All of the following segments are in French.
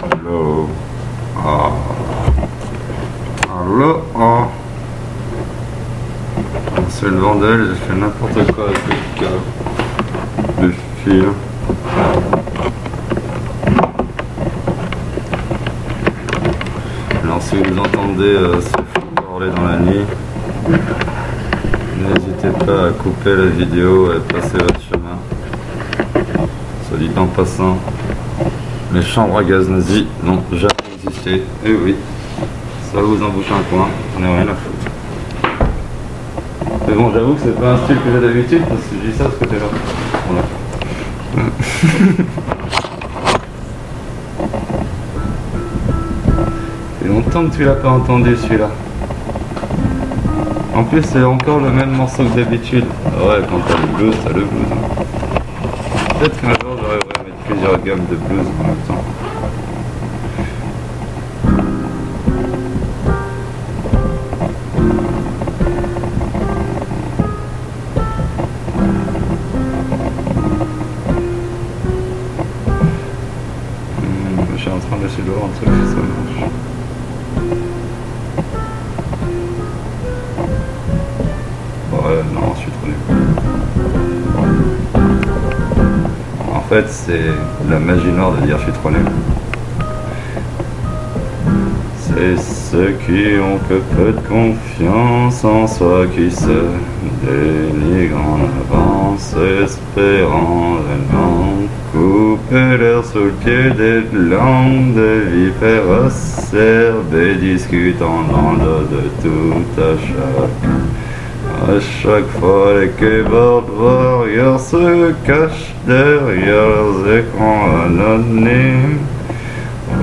Allô. Ah. Allô. Ah. C'est le bordel, j'ai fait n'importe quoi avec le câble. Le fil. Alors si vous entendez ce fou parler dans la nuit, n'hésitez pas à couper la vidéo et passer votre chemin. Soit dit en passant, les chambres à gaz nazis n'ont jamais existé. Et oui, ça vous embouche un coin, on n'a rien à foutre. Mais bon, j'avoue que c'est pas un style que j'ai d'habitude parce que je dis ça de ce côté-là. Voilà. Ça fait longtemps que tu l'as pas entendu celui-là. En plus, c'est encore le même morceau que d'habitude. Ouais, quand t'as le blues, t'as le blues. Hein. Peut-être qu'un jour j'arriverai à mettre plusieurs gammes de blues en même temps. Je suis en train d'essayer de voir un truc si ça marche. Ouais, non, je suis trop nul. En fait, c'est la magie noire de dire je suis trop nul. C'est ceux qui ont que peu de confiance en soi qui se dénigrent en avance, espérant vainement couper l'air sous le pied des langues de vipères acerbées, discutant dans le dos de tout à chaque. À chaque fois, les keyboard warriors se cachent derrière leurs écrans anonymes.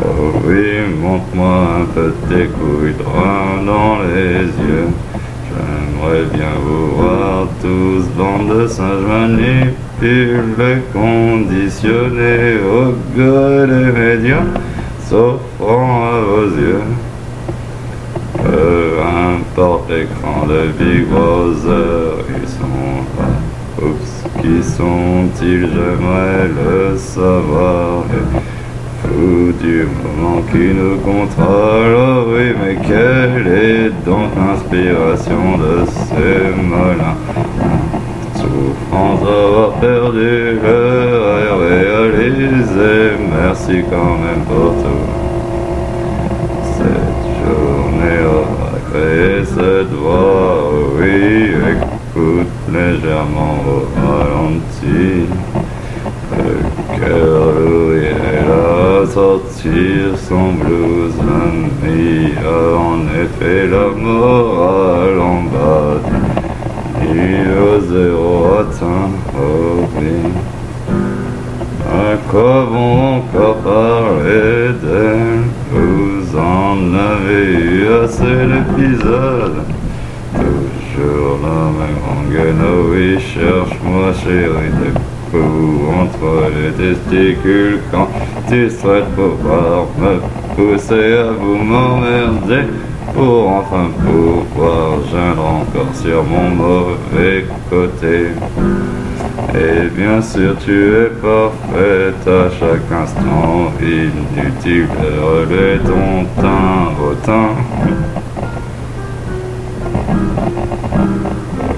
Oh oui, montre-moi un peu tes couilles droit dans les yeux. J'aimerais bien vous voir tous, bande de singes manipulés, conditionnés au goût des médias, s'offrant à vos yeux. Peu importe l'écran de Big Brother, ils sont là. Oups, qui sont-ils? J'aimerais le savoir. Fou du moment qui nous contrôle, oh oui, mais quelle est donc l'inspiration de ces molins? Souffrance d'avoir perdu le rêve réalisé, merci quand même pour tout. Cette journée aura créé cette voix, oh oui, écoute légèrement au ralenti. Le cœur lourd est là à sortir son blues, l'ami a en effet la morale en bas. Niveau zéro atteint, oh oui. À quoi vont encore parler d'elle? Vous en avez eu assez d'épisodes. Toujours la même rengaine, oh oui, cherche-moi chérie, des coups entre les testicules quand tu souhaites pouvoir me pousser à vous m'emmerder pour enfin pouvoir geindre encore sur mon mauvais côté. Et bien sûr tu es parfaite à chaque instant, inutile de relever ton teint au teint.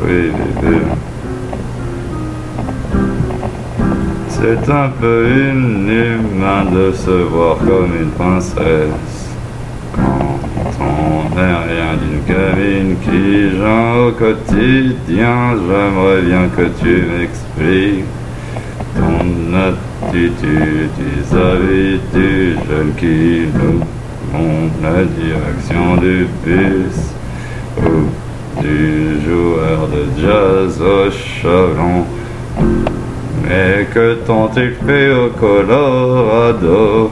Oui, bébé. C'est un peu inhumain de se voir comme une princesse quand on n'est rien d'une gamine qui geint au quotidien. J'aimerais bien que tu m'expliques ton attitude vis-à-vis du jeune qui nous montre la direction du bus ou du joueur de jazz au chevelon. Mais que t'ont-ils fait au Colorado?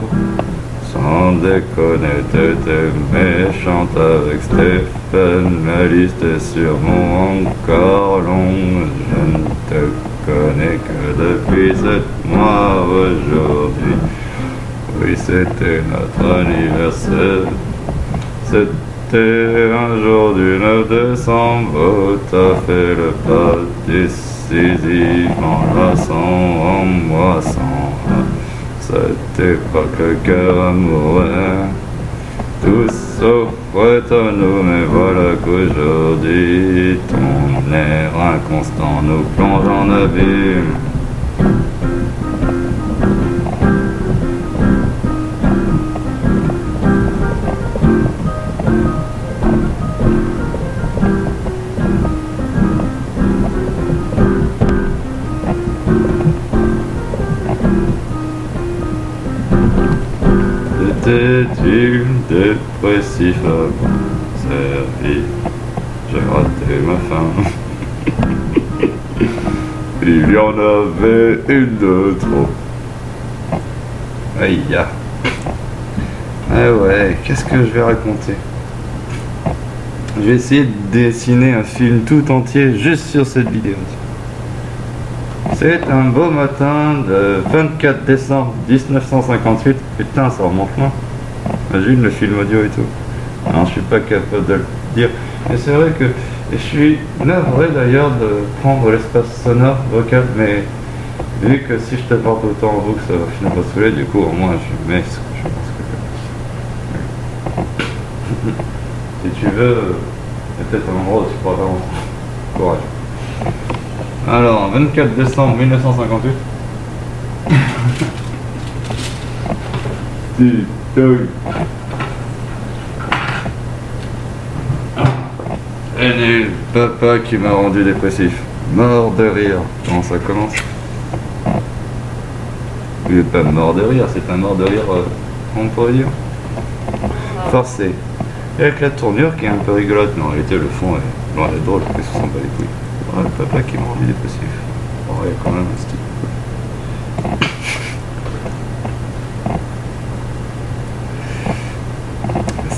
Sans déconner, t'étais méchante avec Stephen. La liste est sûrement encore longue. Je ne te connais que depuis 7 mois aujourd'hui. Oui, c'était notre anniversaire. C'était un jour du 9 décembre. T'as fait le pas décisif en laissant en moissant. cette époque le cœur amoureux. Tout s'offre à nous, mais voilà qu'aujourd'hui ton air inconstant nous plonge en abîme. Était-il dépressif avant servi? J'ai raté ma fin. Il y en avait une de trop. Aïe ya. Ah ouais, qu'est-ce que je vais raconter? Je vais essayer de dessiner un film tout entier juste sur cette vidéo. C'est un beau matin de 24 décembre 1958. Putain, ça remonte loin. Imagine le film audio et tout. Non, je suis pas capable de le dire. Mais c'est vrai que je suis navré d'ailleurs de prendre l'espace sonore vocal, mais vu que si je te porte autant en boucle, ça va finir par saouler, du coup au moins je mets ce que je pense que si tu veux, il y a peut-être un endroit où tu pourras t'avancer. Courage. Alors, 24 décembre 1958. Et nul, papa qui m'a rendu dépressif. Mort de rire. Comment ça commence? Il n'est pas mort de rire, c'est un mort de rire, on pourrait dire. Forcé. Et avec la tournure qui est un peu rigolote, mais en réalité le fond est, bon, elle est drôle, parce que ça sent pas les couilles. Oh, le papa qui m'a rendu dépressif. Oh, il y a quand même un style.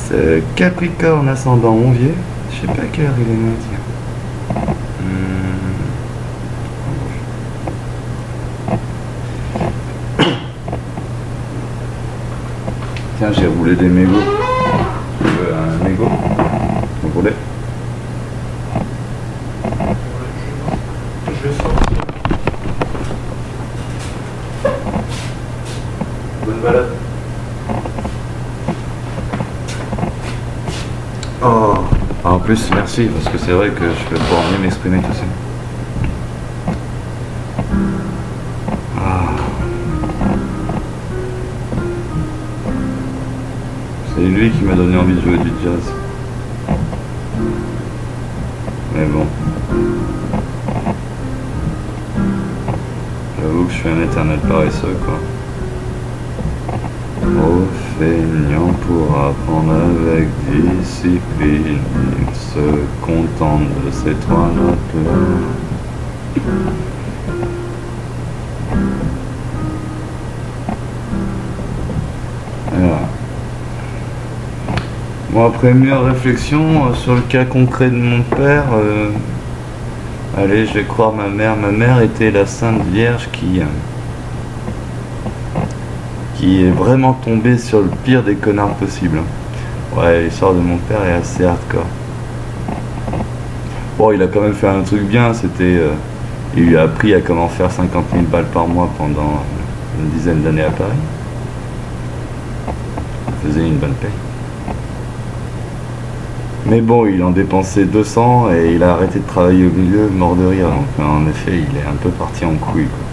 C'est Capricorne ascendant Onvier. Je sais pas à quelle heure il est né, tiens. Tiens, j'ai roulé des mégots. Tu veux un mégot? Vous roulez? Je vais sortir. Bonne balade. Oh, en plus, merci, parce que c'est vrai que je vais pouvoir mieux m'exprimer tout seul. Ah. C'est lui qui m'a donné envie de jouer du jazz. Mais bon. J'avoue que je suis un éternel paresseux, quoi. Trop feignant pour apprendre avec discipline, il se contente de ces 3 notes-là. Voilà. Bon, après mûre réflexion sur le cas concret de mon père, allez, je vais croire ma mère. Ma mère était la Sainte Vierge qui est vraiment tombée sur le pire des connards possibles. Ouais, l'histoire de mon père est assez hardcore. Bon, il a quand même fait un truc bien, c'était... il lui a appris à comment faire 50 000 balles par mois pendant une dizaine d'années à Paris. Il faisait une bonne paye. Mais bon, il en dépensait 200 et il a arrêté de travailler au milieu, mort de rire. Donc en effet, il est un peu parti en couille, quoi.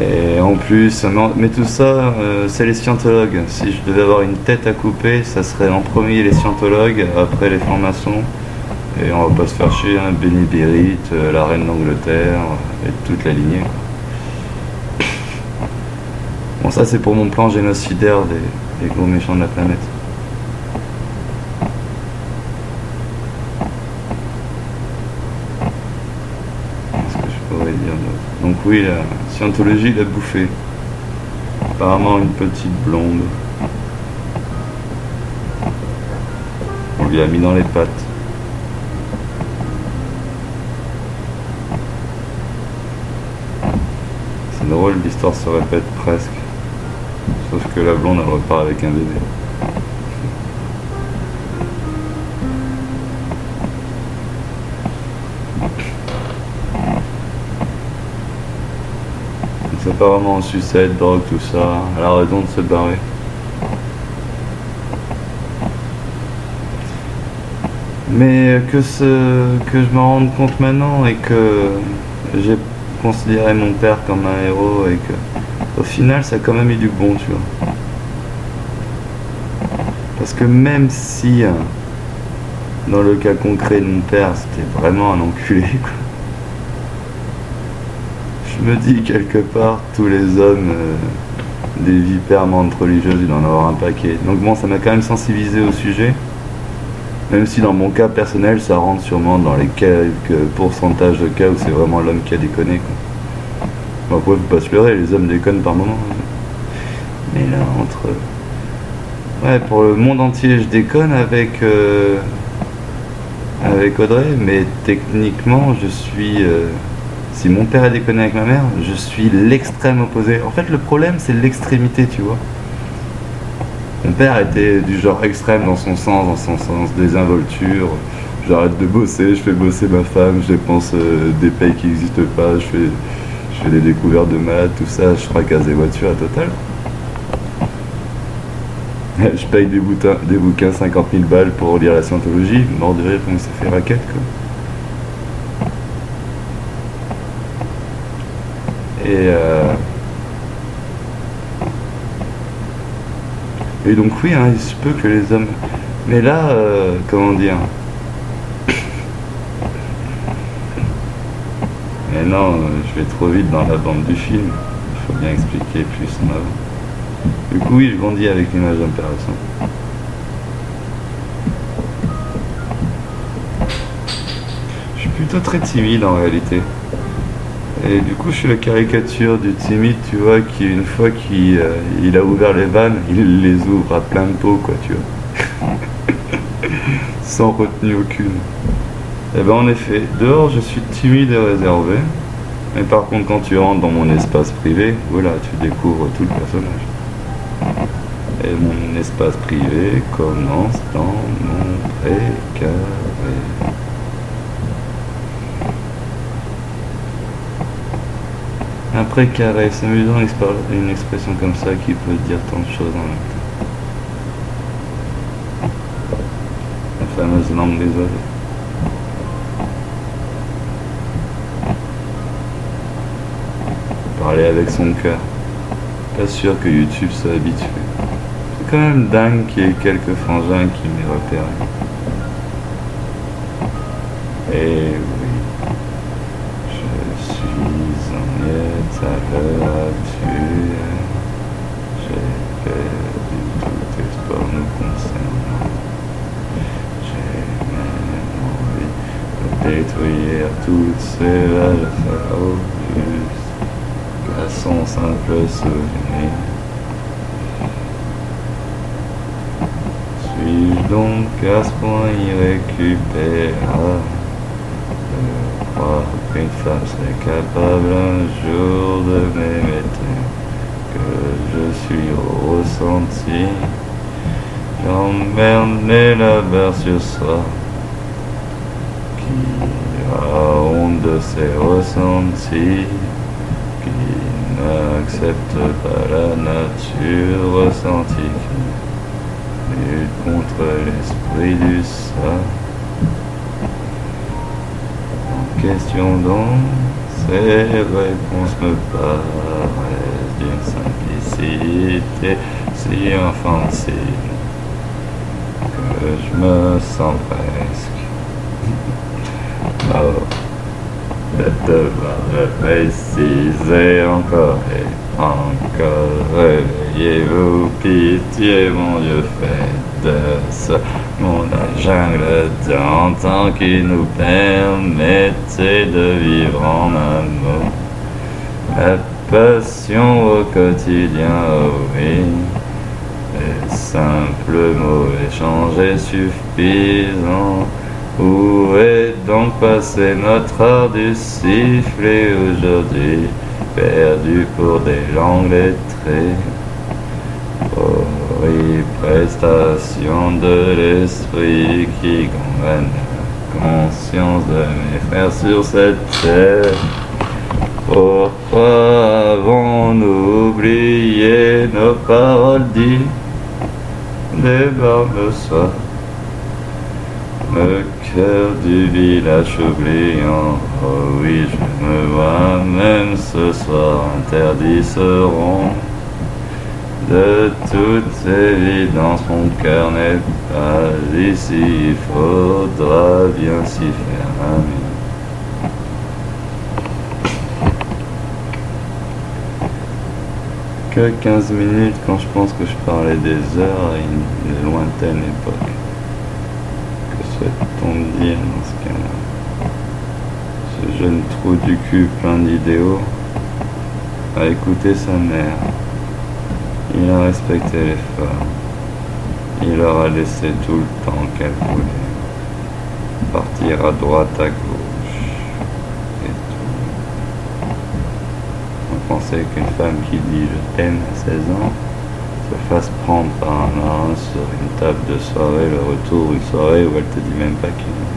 Et en plus, mais tout ça, c'est les scientologues. Si je devais avoir une tête à couper, ça serait en premier les scientologues, après les francs-maçons. Et on va pas se faire chier, hein, Benny Bérite, la reine d'Angleterre, et toute la lignée. Bon, ça c'est pour mon plan génocidaire des gros méchants de la planète. Qu'est-ce que je pourrais dire d'autre? Donc oui, la scientologie l'a bouffé. Apparemment une petite blonde. On lui a mis dans les pattes. C'est drôle, l'histoire se répète presque. Sauf que la blonde elle repart avec un bébé. c'est pas vraiment sucette, drogue, tout ça. Elle a raison de se barrer. Mais que je m'en rende compte maintenant et que j'ai considéré mon père comme un héros et que au final ça a quand même eu du bon, tu vois. Parce que même si dans le cas concret de mon père c'était vraiment un enculé, quoi, je me dis quelque part tous les hommes des vipères mentes religieuses, il doit en avoir un paquet. Donc bon, ça m'a quand même sensibilisé au sujet. Même si dans mon cas personnel, ça rentre sûrement dans les quelques pourcentages de cas où c'est vraiment l'homme qui a déconné, quoi. Bon, après, faut pas se leurrer, les hommes déconnent par moment. Mais là, ouais, pour le monde entier, je déconne avec Audrey, mais techniquement, je suis... si mon père a déconné avec ma mère, je suis l'extrême opposé. En fait, le problème, c'est l'extrémité, tu vois. Mon père était du genre extrême dans son sens désinvolture. J'arrête de bosser, je fais bosser ma femme, je dépense des payes qui n'existent pas, je fais des découvertes de maths, tout ça, je fracasse des voitures à total. Je paye des bouquins 50 000 balles pour lire la scientologie, mort de rire comme il s'est fait raquette, quoi. Et donc oui, hein, il se peut que les hommes... Mais là, comment dire... Mais non, je vais trop vite dans la bande du film. Il faut bien expliquer plus en avant. Du coup, oui, je grandis avec l'image d'un père absent. Je suis plutôt très timide en réalité. Et du coup, je suis la caricature du timide, tu vois, qui une fois qu'il a ouvert les vannes, il les ouvre à plein de pots, quoi, tu vois. Sans retenue aucune. Et ben en effet, dehors, je suis timide et réservé. Mais par contre, quand tu rentres dans mon espace privé, voilà, tu découvres tout le personnage. Et mon espace privé commence dans mon précaré. Un précaré, c'est amusant une expression comme ça qui peut dire tant de choses en même temps. La fameuse langue des oiseaux. Parler avec son cœur. Pas sûr que YouTube soit habitué. C'est quand même dingue qu'il y ait quelques frangins qui m'aient repéré. Et oui, je suis en miettes à l'heure actuelle. J'ai perdu tout espoir nous concernant. J'ai même envie de détruire toutes ces valeurs augustes qu'à son simple souvenir. Suis-je donc à ce point irrécupérable de croire qu'une femme serait capable un jour de m'aimer que je suis ressenti? J'emmerde les labeurs sur soi qui a honte de ses ressentis, qui n'accepte pas la nature ressentie, qui lutte contre l'esprit du sang. En question donc, ces réponses me paraissent d'une simplicité si infantile que je me sens presque mort de devoir le préciser encore et encore. Réveillez-vous, pitié, mon Dieu, faites de ce monde la jungle d'antan qui nous permettait de vivre en amour. La passion au quotidien, oh oui, les simples mots échangés suffisants. Où est donc passé notre art du sifflet aujourd'hui, perdu pour des langues lettrées? Horrible prestation de l'esprit qui gangrène la conscience de mes frères sur cette terre. Pourquoi devons oublier nos paroles dites, déborde le soir. Le cœur du village oubliant, oh oui, je me vois même ce soir, interdits seront. De toute évidence, mon cœur n'est pas ici, il faudra bien s'y faire ami. Que 15 minutes quand je pense que je parlais des heures à une lointaine époque. Que souhaite-t-on dire dans ce cas-là? Ce jeune trou du cul plein d'idéaux a écouté sa mère. Il a respecté les femmes. Il leur a laissé tout le temps qu'elles voulaient. Partir à droite, à gauche. Et tout. On pensait qu'une femme qui dit je t'aime à 16 ans se fasse prendre par un homme sur une table de soirée, le retour, une soirée où elle te dit même pas qu'il est.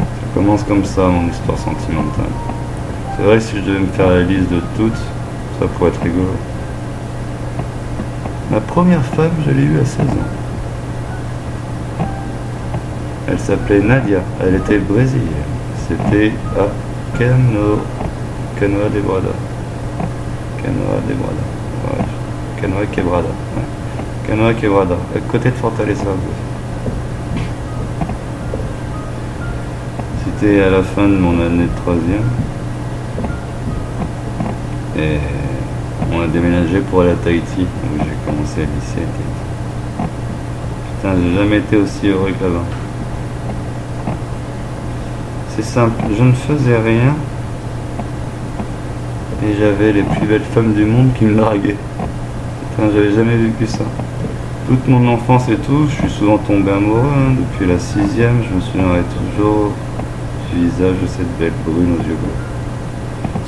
Ça commence comme ça mon histoire sentimentale. C'est vrai que si je devais me faire la liste de toutes, ça pourrait être rigolo. Ma première femme, je l'ai eue à 16 ans. Elle s'appelait Nadia, elle était brésilienne. C'était à Canoa de Brada. Ouais. Canoa Quebrada. Ouais. Canoa Quebrada, à côté de Fortaleza. C'était à la fin de mon année de 3e. Et on a déménagé pour aller à Tahiti, où j'ai commencé le lycée à Tahiti. Putain, j'ai jamais été aussi heureux que là-bas. C'est simple, je ne faisais rien et j'avais les plus belles femmes du monde qui me draguaient. Putain, j'avais jamais vécu ça. Toute mon enfance et tout, je suis souvent tombé amoureux. Depuis la 6e, je me souviendrai toujours du visage de cette belle brune aux yeux bleus.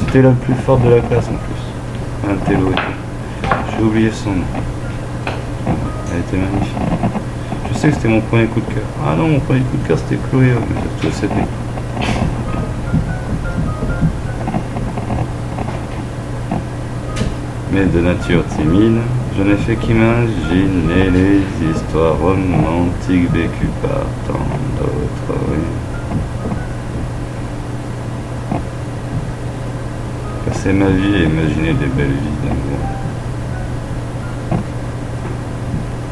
C'était la plus forte de la classe en plus. Un télo et tout. J'ai oublié son nom. Elle était magnifique. Je sais que c'était mon premier coup de cœur. Ah non, mon premier coup de cœur c'était Chloé, mais je sais pas. Mais de nature timide, je n'ai fait qu'imaginer les histoires romantiques vécues par tant d'autres. Passer ma vie à imaginer des belles vies d'amour.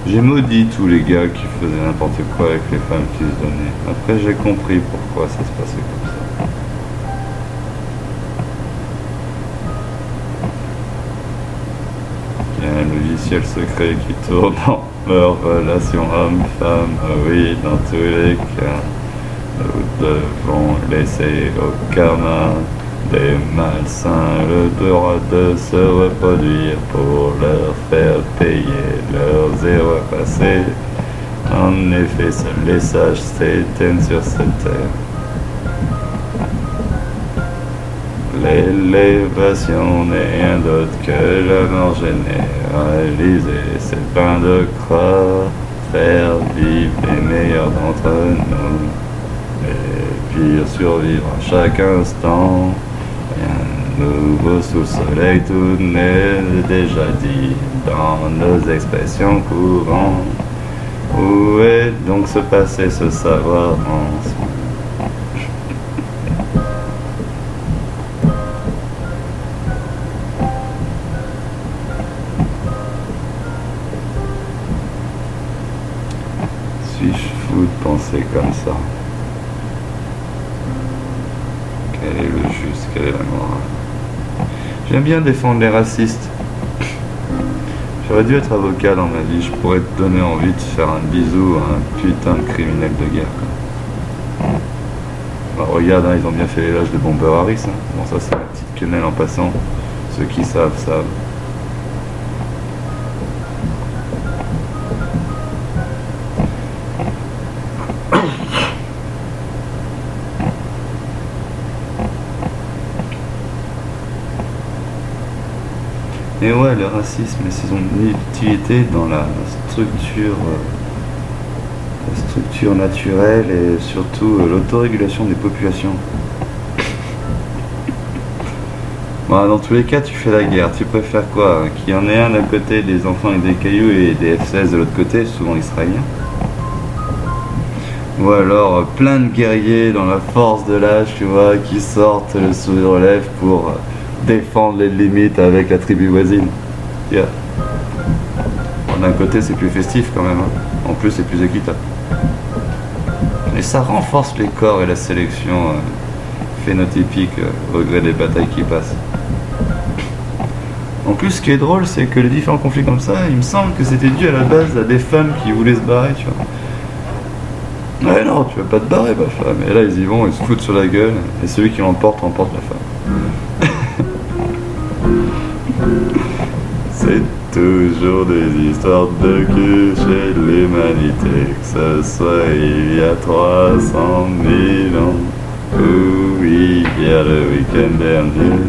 J'ai maudit tous les gars qui faisaient n'importe quoi avec les femmes qui se donnaient. Après j'ai compris pourquoi ça se passait comme ça. Il y a un logiciel secret qui tourne dans leur relation homme-femme. Oui, dans tous les cas, nous devons laisser au karma des malsains le droit de se reproduire pour leur faire payer leurs erreurs passées. En effet, seuls les sages s'éteignent sur cette terre. L'élévation n'est rien d'autre que la mort généralisée. C'est pain de croix, faire vivre les meilleurs d'entre nous. Et puis survivre à chaque instant. Rien de nouveau sous le soleil, tout n'est déjà dit dans nos expressions courantes. Où est donc ce passé, ce savoir ensemble? Suis-je fou de penser comme ça? Quel est le juste, quelle est la morale? J'aime bien défendre les racistes. J'aurais dû être avocat dans ma vie, je pourrais te donner envie de faire un bisou à un putain de criminel de guerre. Bah, regarde, ils ont bien fait l'éloge de Bomber Harris. Bon, ça c'est la petite quenelle en passant. Ceux qui savent, savent. Et ouais, le racisme, ils ont une utilité dans la structure naturelle et surtout l'autorégulation des populations. Bah, dans tous les cas, tu fais la guerre. Tu préfères quoi? Qu'il y en ait un d'un côté, des enfants avec des cailloux et des F-16 de l'autre côté, souvent israéliens? Ou alors plein de guerriers dans la force de l'âge, tu vois, qui sortent le sourire aux lèvres pour défendre les limites avec la tribu voisine. Yeah. Bon, d'un côté, c'est plus festif quand même. Hein. En plus, c'est plus équitable. Et ça renforce les corps et la sélection phénotypique au gré des batailles qui passent. En plus, ce qui est drôle, c'est que les différents conflits comme ça, il me semble que c'était dû à la base à des femmes qui voulaient se barrer, tu vois. Ouais, non, tu vas pas te barrer, ma femme. Et là, ils y vont, ils se foutent sur la gueule, et celui qui l'emporte, remporte la femme. C'est toujours des histoires de cul chez l'humanité, que ce soit il y a 300 000 ans, ou hier le week-end dernier.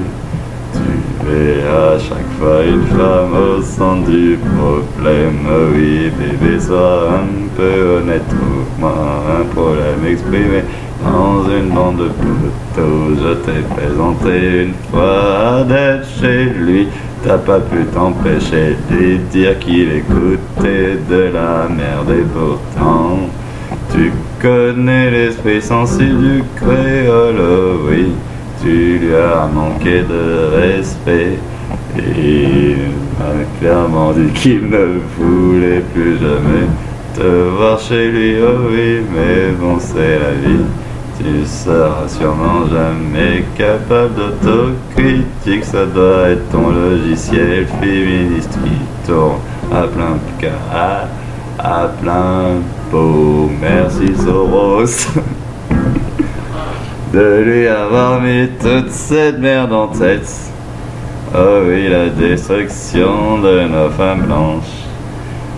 Tu verras chaque fois une femme au centre du problème. Oui, bébé, sois un peu honnête, trouve-moi un problème exprimé dans une bande de poteaux. Je t'ai présenté une fois d'être chez lui. T'as pas pu t'empêcher de lui dire qu'il écoutait de la merde et pourtant tu connais l'esprit sensible du créole, oh oui. Tu lui as manqué de respect et il m'a clairement dit qu'il ne voulait plus jamais te voir chez lui, oh oui, mais bon, c'est la vie. Tu seras sûrement jamais capable d'autocritique, ça doit être ton logiciel féministe qui tourne à plein cas, à plein pot. Merci Soros de lui avoir mis toute cette merde en tête. Oh oui, la destruction de nos femmes blanches.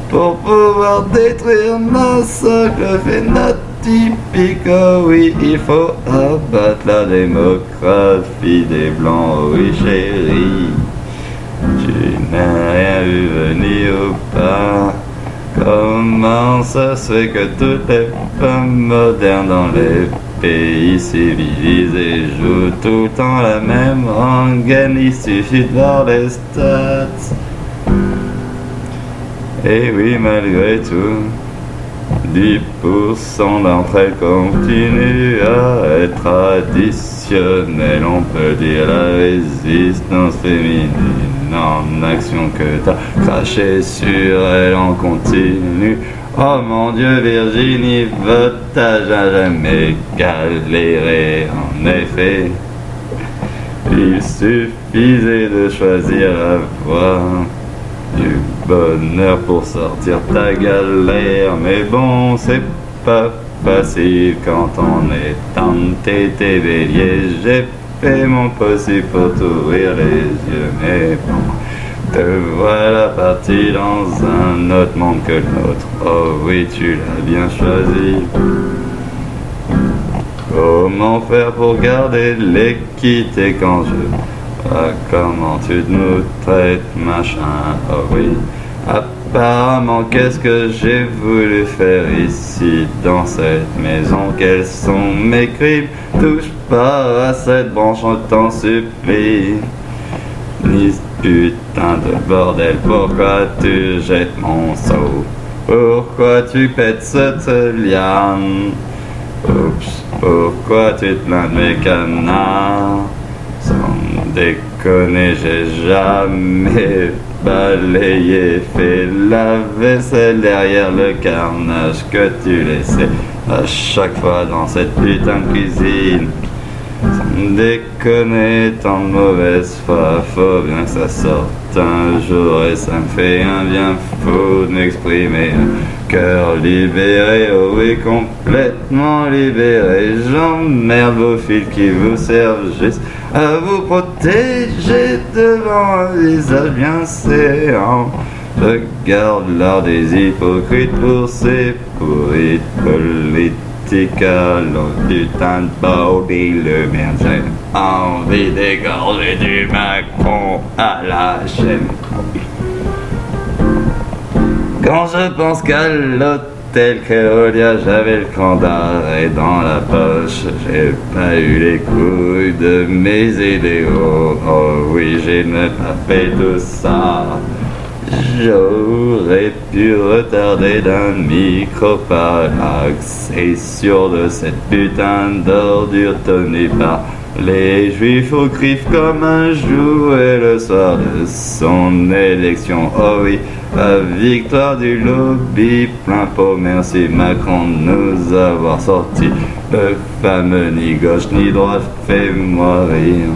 Pour pouvoir détruire nos socles phénotypiques, oh oui, il faut abattre la démographie des blancs, oh oui chérie. Tu n'as rien vu venir ou pas? Comment ça se fait que toutes les femmes modernes dans les pays civilisés jouent tout le temps la même rengaine? Il suffit de voir les stats. Et oui, malgré tout, 10% d'entre elles continuent à être additionnelles. On peut dire la résistance féminine en action que t'as craché sur elle en continu. Oh mon Dieu, Virginie, votage à jamais galéré. En effet, il suffisait de choisir la voie du bonheur pour sortir ta galère. Mais bon, c'est pas facile quand on est tenté tes béliers. J'ai fait mon possible pour t'ouvrir les yeux, mais bon, te voilà parti dans un autre monde que le nôtre. Oh oui, tu l'as bien choisi. Comment faire pour garder l'équité quand je comment tu nous traites, machin, oh oui. Apparemment, qu'est-ce que j'ai voulu faire ici, dans cette maison? Quels sont mes crimes? Touche pas à cette branche, on t'en supplie. Ni putain de bordel, pourquoi tu jettes mon seau? Pourquoi tu pètes cette liane? Oups, pourquoi tu te plains de mes canards? Sans déconner, j'ai jamais balayé, fait la vaisselle derrière le carnage que tu laissais à chaque fois dans cette putain de cuisine. Sans déconner, tant de mauvaise foi, faut bien que ça sorte un jour et ça me fait un bien fou de m'exprimer. Cœur libéré, oh oui, complètement libéré. J'emmerde vos fils qui vous servent juste à vous protéger devant un visage bien séant. Je garde l'art des hypocrites pour ces pourrites politiques. Alors putain de bordel le merde, j'ai envie d'égorger du Macron à la chaîne. Quand je pense qu'à l'autre tel Kéolia, j'avais le camp d'arrêt dans la poche. J'ai pas eu les couilles de mes idéaux. Oh oui, j'ai ne pas fait tout ça. J'aurais pu retarder d'un micro-parallaxe. Et sûr de cette putain d'ordure tenue par les juifs au crif comme un jouet le soir de son élection. Oh oui, la victoire du lobby plein pot. Merci Macron de nous avoir sorti le fameux ni gauche ni droite. Fais-moi rire.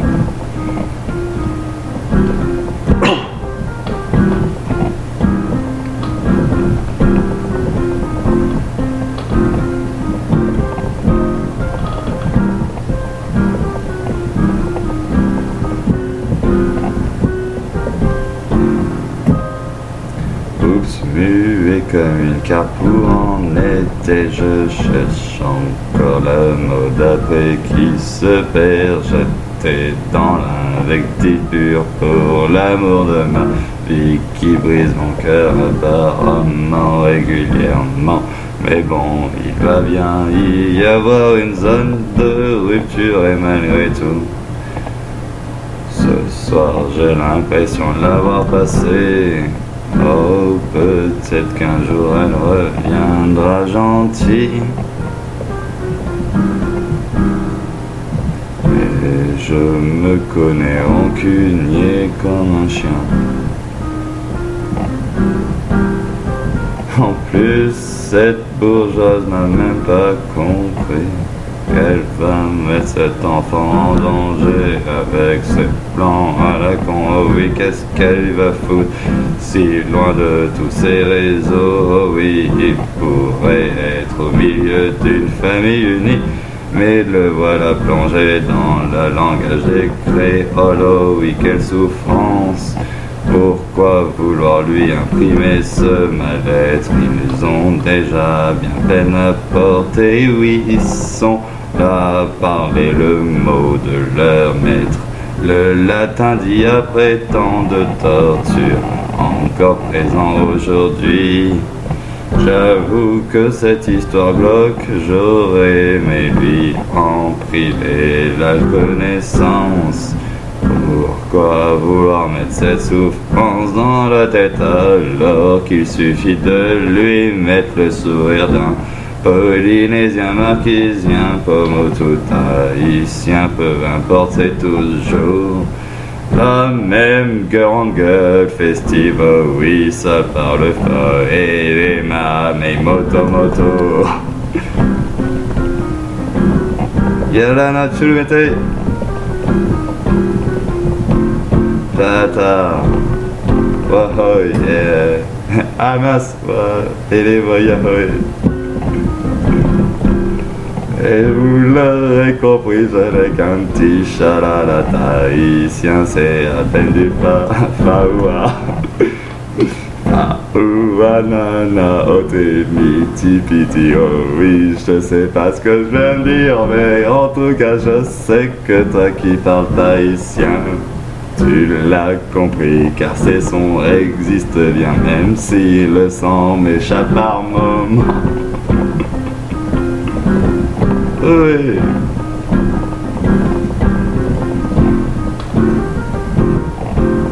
Oups, muet comme une carte pour en été, je cherche encore le mot d'après qui se perd, jeté dans l'invective pure pour l'amour de ma vie qui brise mon cœur apparemment régulièrement. Mais bon, il va bien y avoir une zone de rupture et malgré tout, ce soir j'ai l'impression de l'avoir passé. Oh, peut-être qu'un jour elle reviendra gentille. Et je me connais rancunier comme un chien. En plus, cette bourgeoise n'a même pas compris qu'elle va mettre cet enfant en danger avec ses plans à la con. Oh oui, qu'est-ce qu'elle va foutre si loin de tous ces réseaux? Oh oui, il pourrait être au milieu d'une famille unie, mais le voilà plongé dans le langage des créoles. Oh oui, quelle souffrance! Pourquoi vouloir lui imprimer ce mal-être? Ils ont déjà bien peine à porter. Oui, ils sont là à parler le mot de leur maître. Le latin dit après tant de torture, encore présent aujourd'hui. J'avoue que cette histoire glauque, j'aurais aimé lui en priver la connaissance. Pourquoi vouloir mettre cette souffrance dans la tête alors qu'il suffit de lui mettre le sourire d'un Polynésien, marquisien, pomme tout haïtien, peu importe, c'est toujours la même grande gueule festive. Oui, ça parle fort et les mamés moto. Y'a na chulumete Tata Wahoy, Amas, Ele Wahoy. Et vous l'aurez compris, je n'ai qu'un petit chalala haïtien, c'est à peine du faoua. Faoua nana, oh t'es miti piti, oh oui, je sais pas ce que je viens de dire, mais en tout cas je sais que toi qui parles haïtien, tu l'as compris, car ces sons existent bien, même si le sang m'échappe par moment. Oui.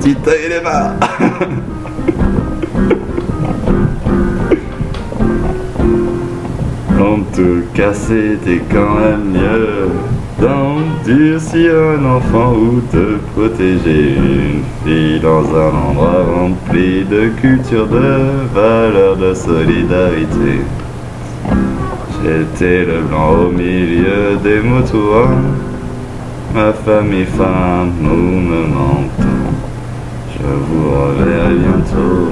Tita et les mains. En tout cas, c'était quand même mieux d'endurcir un enfant ou de protéger une fille dans un endroit rempli de culture, de valeurs, de solidarité. J'étais le blanc au milieu des moutons, ma famille femme, nous me mentons. Je vous reverrai bientôt.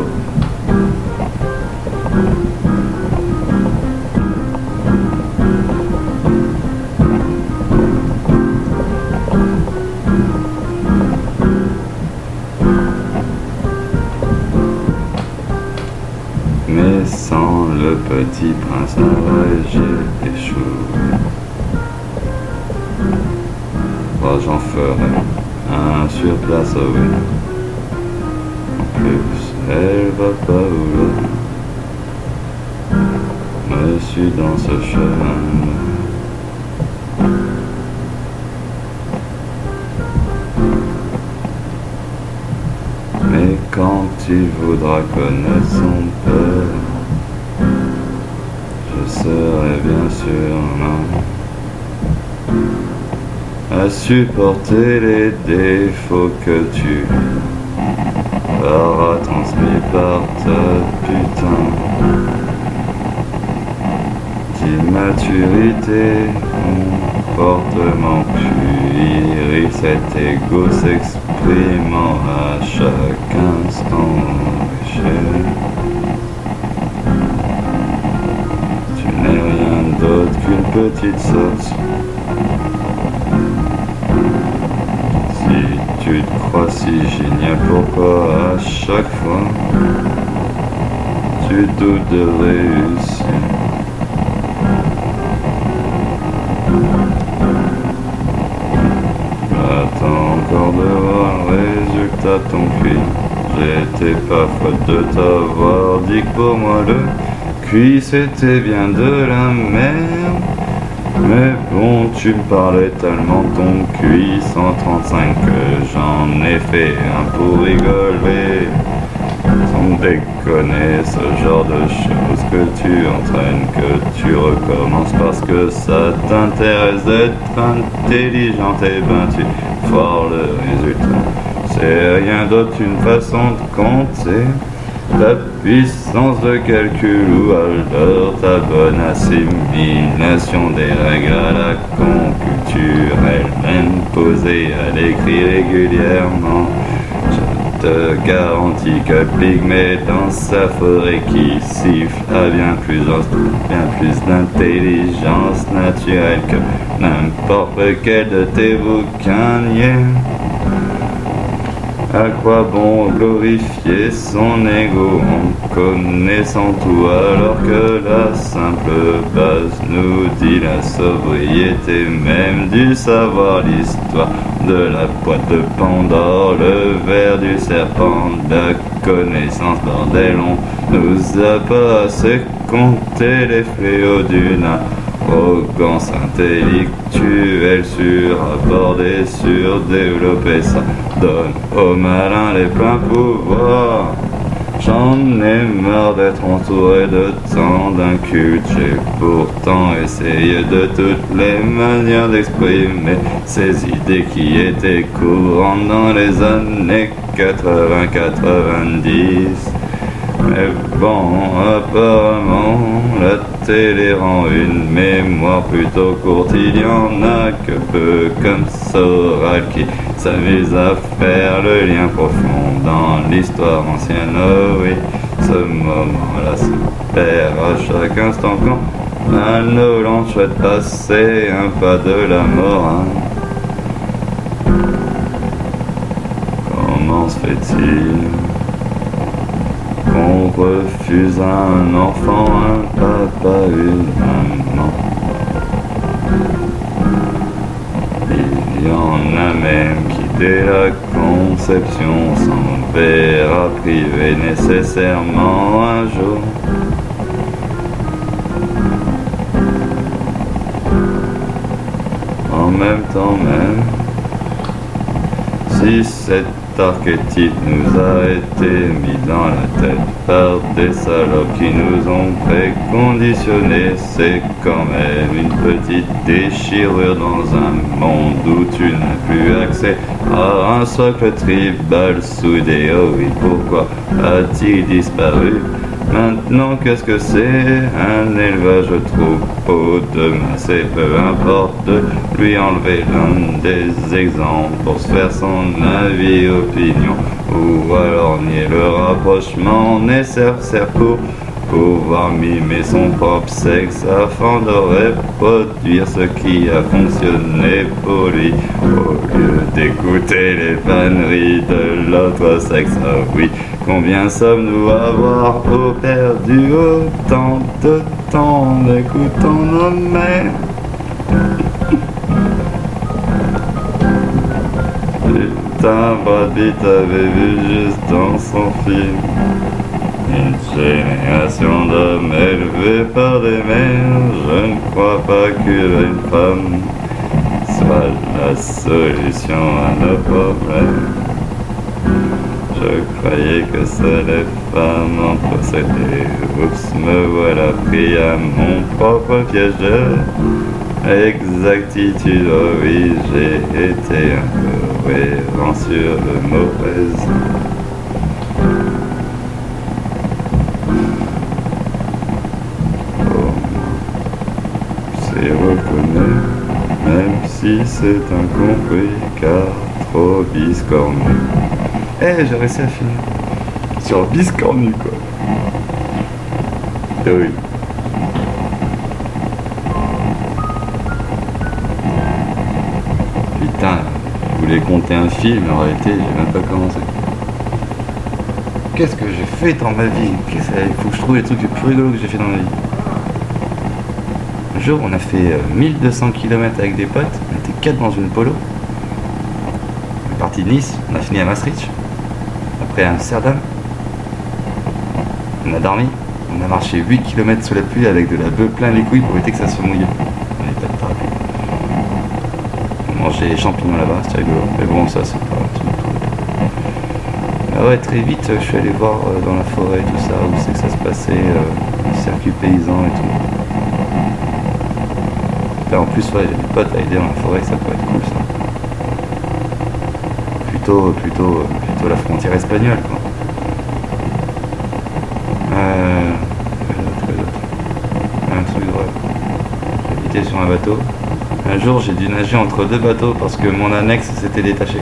Mais sans le petit prince j'ai échoué. Oh, j'en ferai un sur place, oh oui. En plus, elle va pas vouloir me suis dans ce chemin. Mais quand tu voudras connaître son peur, je serai bien sûr là à supporter les défauts que tu auras transmis par ta putain d'immaturité, comportement puéril, cet égo s'exprimant à chaque instant. Tu n'es rien d'autre qu'une petite sotte. Si tu te crois si génial, pourquoi à chaque fois tu doutes de réussir? Attends encore de voir le résultat de ton cuit. J'étais pas faute de t'avoir dit que pour moi le cuit c'était bien de la merde. Mais bon, tu me parlais tellement de ton cuit 135 que j'en ai fait un pour rigoler. Sans déconner, ce genre de choses que tu entraînes, que tu recommences parce que ça t'intéresse d'être intelligente, et ben tu foires le résultat. C'est rien d'autre qu'une façon de compter ta puissance de calcul ou alors ta bonne assimilation des règles à la con culturelle imposées à l'écrit régulièrement. Je te garantis que Pygmée dans sa forêt qui siffle a bien plus d'intelligence naturelle que n'importe lequel de tes bouquiniers. À quoi bon glorifier son ego en connaissant tout alors que la simple base nous dit la sobriété même du savoir, l'histoire de la boîte de Pandore, le ver du serpent, la connaissance, bordel, on nous a pas assez compté les fléaux d'une arrogance intellectuelle surabordée, surdéveloppée, ça donne aux malins les pleins pouvoirs. J'en ai marre d'être entouré de tant d'incultes, j'ai pourtant essayé de toutes les manières d'exprimer ces idées qui étaient courantes dans les années 80-90. Mais bon, apparemment, la télé rend une mémoire plutôt courte. Il y en a que peu comme Soral qui s'amuse à faire le lien profond dans l'histoire ancienne. Oh oui, ce moment-là se perd à chaque instant quand un Nolan souhaite passer un pas de la mort. Comment se fait-il qu'on refuse à un enfant, un papa, une maman? Il y en a même qui dès la conception s'en verra privé nécessairement un jour. En même temps même, si cet archétype nous a été mis dans la tête par des salopes qui nous ont préconditionnés, c'est quand même une petite déchirure dans un monde où tu n'as plus accès à un socle tribal soudé. Oh oui, pourquoi a-t-il disparu? Maintenant, qu'est-ce que c'est? Un élevage troupeau de masse, et peu importe de lui enlever l'un des exemples pour se faire son avis, opinion, ou alors nier le rapprochement nécessaire pour pouvoir mimer son propre sexe afin de reproduire ce qui a fonctionné pour lui, au lieu d'écouter les vanneries de l'autre sexe. Ah oui, combien sommes-nous à avoir perdu autant de temps en écoutant nos mères? Putain, Brad Pitt avait vu juste dans son film. Une génération d'hommes élevés par des mères, je ne crois pas qu'une femme soit la solution à nos problèmes. Je croyais que seules les femmes en possédaient. Oups, me voilà pris à mon propre piège de exactitude. Oh oui, j'ai été un peu rêvant sur le mauvaise. C'est reconnu, même si c'est incompris, car trop biscornu. Eh, j'ai réussi à finir. Sur biscornu, quoi. Eh oui. Putain, je voulais compter un film, en réalité, j'ai même pas commencé. Qu'est-ce que j'ai fait dans ma vie? Il faut que je trouve les trucs les plus rigolos que j'ai fait dans ma vie. Un jour, on a fait 1200 km avec des potes, on était 4 dans une polo. On est parti de Nice, on a fini à Maastricht, après à Amsterdam. On a dormi, on a marché 8 km sous la pluie avec de la bœuf plein les couilles pour éviter que ça se mouille. On n'avait pas de parapluie. On mangeait les champignons là-bas, c'était rigolo. Mais bon, ça c'est pas un truc. Ah ouais, très vite, je suis allé voir dans la forêt tout ça, où c'est que ça se passait, le circuit paysan et tout. Et en plus, ouais, j'ai des potes à aider dans la forêt, ça peut être cool ça. Plutôt la frontière espagnole, quoi. Un truc drôle. J'habitais sur un bateau. Un jour, j'ai dû nager entre deux bateaux parce que mon annexe s'était détaché.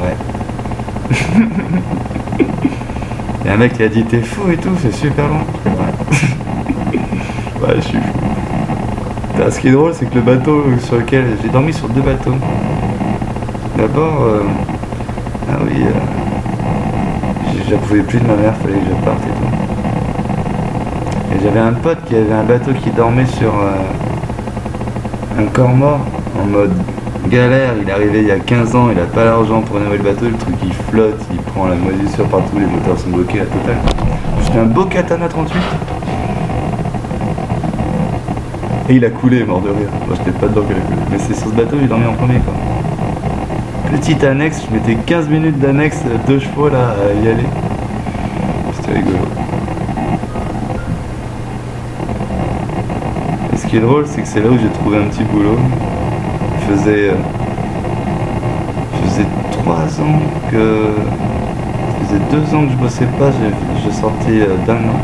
Ouais. Et un mec qui a dit t'es fou et tout, c'est super long. Ouais. Ouais, je suis fou. Ce qui est drôle, c'est que le bateau sur lequel j'ai dormi sur deux bateaux. D'abord, ah oui, j'approuvais plus de ma mère, fallait que je parte et tout. Et j'avais un pote qui avait un bateau qui dormait sur un corps mort, en mode galère. Il est arrivé il y a 15 ans, il a pas l'argent pour rénover le bateau, le truc il flotte, il prend la moisissure partout, les moteurs sont bloqués, la totale. C'était un beau Katana 38. Et il a coulé, mort de rire. Moi j'étais pas dedans qu'il a coulé. Mais c'est sur ce bateau j'ai dormi en premier, quoi. Petite annexe, je mettais 15 minutes d'annexe, 2 chevaux là à y aller. C'était rigolo. Et ce qui est drôle, c'est que c'est là où j'ai trouvé un petit boulot. Je faisait 3 ans que... Ça faisait 2 ans que je bossais pas, j'ai sorti d'un an.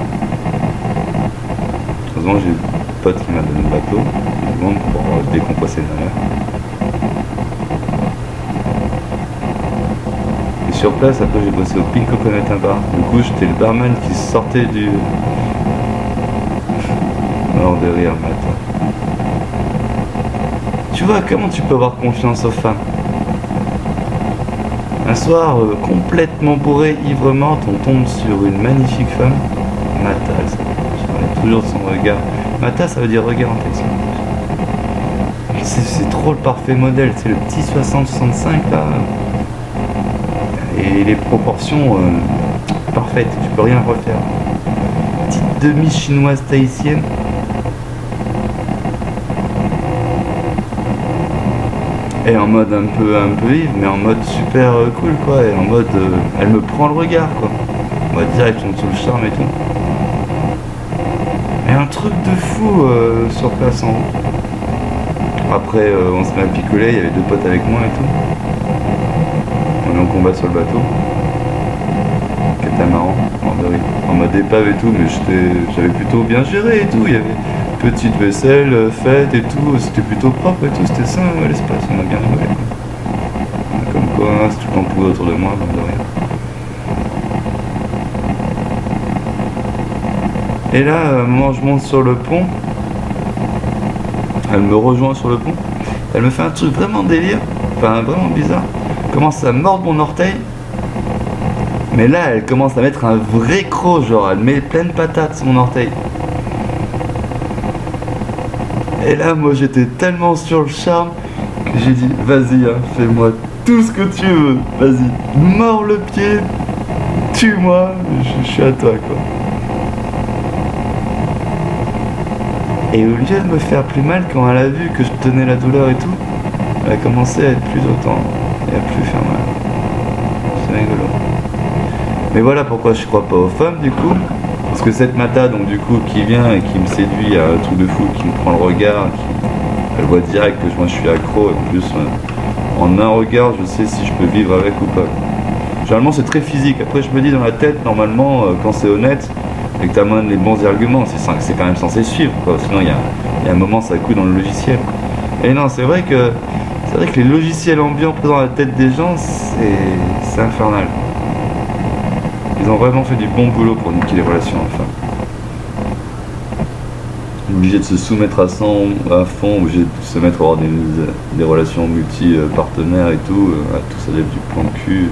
Heureusement j'ai un pote qui m'a donné le bateau, pour décompresser la mer. Et sur place, après j'ai bossé au Pink Coconut Bar. Du coup j'étais le barman qui sortait du... Mort de rire, matin. Tu vois, comment tu peux avoir confiance aux femmes? Un soir, complètement bourré, ivre morte, on tombe sur une magnifique femme. Mata, je parlais toujours de son regard. Mata, ça veut dire regard en texte. C'est trop le parfait modèle, c'est le petit 60-65 là. Et les proportions parfaites, tu peux rien refaire. Petite demi-chinoise tahitienne. Et en mode un peu ivre, mais en mode super cool quoi, et en mode elle me prend le regard quoi. On va direct on sous le charme et tout. Et un truc de fou sur place en haut. Après on se met à picoler, il y avait 2 potes avec moi et tout. On est en combat sur le bateau. Catamaran, en mode épave et tout, mais j'avais plutôt bien géré et tout. Il y avait petite vaisselle faite et tout, c'était plutôt propre et tout, c'était ça l'espace, on a bien rigolé quoi. Comme quoi, c'est tout le temps poudre autour de moi, de rien. Et là, à un moment je monte sur le pont, elle me rejoint sur le pont, elle me fait un truc vraiment délire, enfin vraiment bizarre, elle commence à mordre mon orteil, mais là elle commence à mettre un vrai croc, genre elle met pleine patate sur mon orteil. Et là, moi, j'étais tellement sur le charme que j'ai dit, vas-y, hein, fais-moi tout ce que tu veux. Vas-y, mords le pied, tue-moi, je suis à toi, quoi. Et au lieu de me faire plus mal, quand elle a vu que je tenais la douleur et tout, elle a commencé à être plus autant et à plus faire mal. C'est rigolo. Mais voilà pourquoi je crois pas aux femmes du coup. Parce que cette Mata, donc du coup, qui vient et qui me séduit à un truc de fou, qui me prend le regard, elle voit direct que moi je suis accro, et en plus, en un regard, je sais si je peux vivre avec ou pas. Généralement, c'est très physique. Après, je me dis dans la tête, normalement, quand c'est honnête, et que tu amènes les bons arguments, c'est quand même censé suivre, quoi. Sinon, il y a un moment, ça coule dans le logiciel. Et non, c'est vrai que les logiciels ambiants présents dans la tête des gens, c'est infernal. Ils ont vraiment fait du bon boulot pour niquer les relations enfin. Obligé de se soumettre à fond, obligé de se mettre à avoir des relations multi-partenaires et tout ça lève du plan de cul,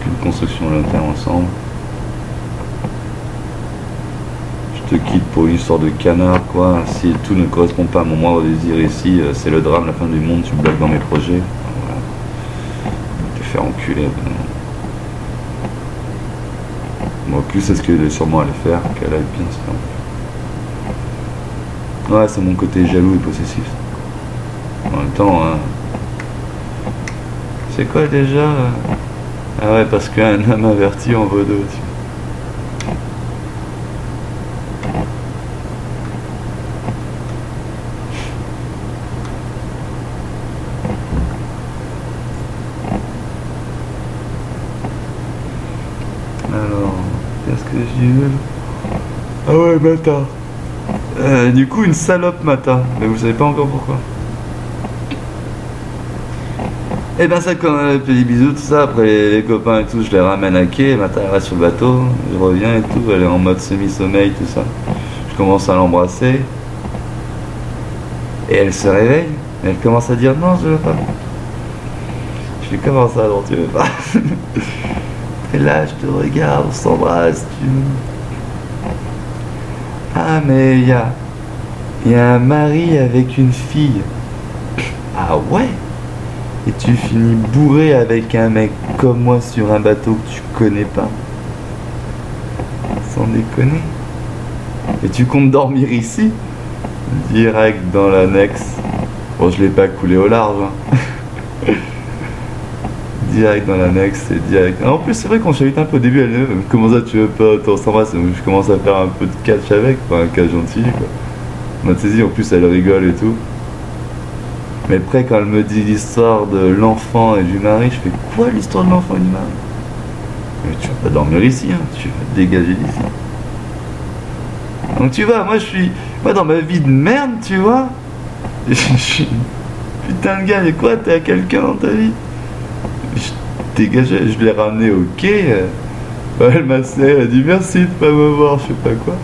qu'une construction à long terme ensemble. Je te quitte pour une histoire de canard quoi, si tout ne correspond pas à mon moindre désir ici, c'est le drame, la fin du monde, tu bloques dans mes projets. Voilà. Te faire enculer. Moi, plus c'est ce qu'elle est sûrement à le faire qu'elle aille bien se faire. Ouais, c'est mon côté jaloux et possessif. En même temps, c'est quoi déjà Ah ouais, parce qu'un homme averti en vaut deux. Alors, qu'est-ce que j'ai eu? Ah ouais, Mata. Du coup, une salope Mata. Mais vous savez pas encore pourquoi. Et ben ça, quand elle fait des bisous, tout ça, après les copains et tout, je les ramène à quai, Mata elle reste sur le bateau, je reviens et tout, elle est en mode semi-sommeil, tout ça. Je commence à l'embrasser. Et elle se réveille, et elle commence à dire non, je veux pas. Je fais comment ça, non, tu veux pas? Et là, je te regarde, on s'embrasse, tu veux. Ah, mais il y a un mari avec une fille. Ah ouais? Et tu finis bourré avec un mec comme moi sur un bateau que tu connais pas? Sans déconner. Et tu comptes dormir ici? Direct dans l'annexe. Bon, je l'ai pas coulé au large. Hein. Direct dans l'annexe, c'est direct. En plus, c'est vrai qu'on chavite un peu au début, elle dit comment ça tu veux pas, on s'embrasse. Je commence à faire un peu de catch avec, enfin un catch gentil quoi. M'a saisi, en plus elle rigole et tout. Mais après, quand elle me dit l'histoire de l'enfant et du mari, je fais quoi l'histoire de l'enfant et du mari? Mais tu vas pas dormir ici, hein, tu vas te dégager d'ici. Donc tu vois, moi dans ma vie de merde, tu vois, je suis putain de gars, mais quoi, t'es à quelqu'un dans ta vie? Je dégageais, je l'ai ramené au quai, elle m'a serré, elle a dit merci de pas me voir, je sais pas quoi.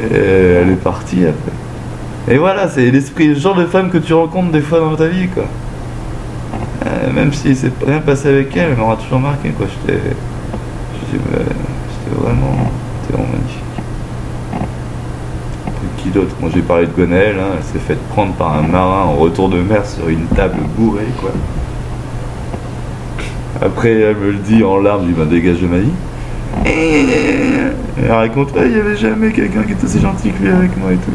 Et elle est partie après. Et voilà, c'est l'esprit, le genre de femme que tu rencontres des fois dans ta vie, quoi. Même si c'est rien passé avec elle, elle m'aura toujours marqué, quoi. C'était vraiment magnifique. Après, qui d'autre? Moi j'ai parlé de Gonel, hein, elle s'est faite prendre par un marin en retour de mer sur une table bourrée, quoi. Après, elle me le dit en larmes, je lui dis, dégage de ma vie. Et elle raconte, il n'y avait jamais quelqu'un qui était aussi gentil que lui avec moi et tout.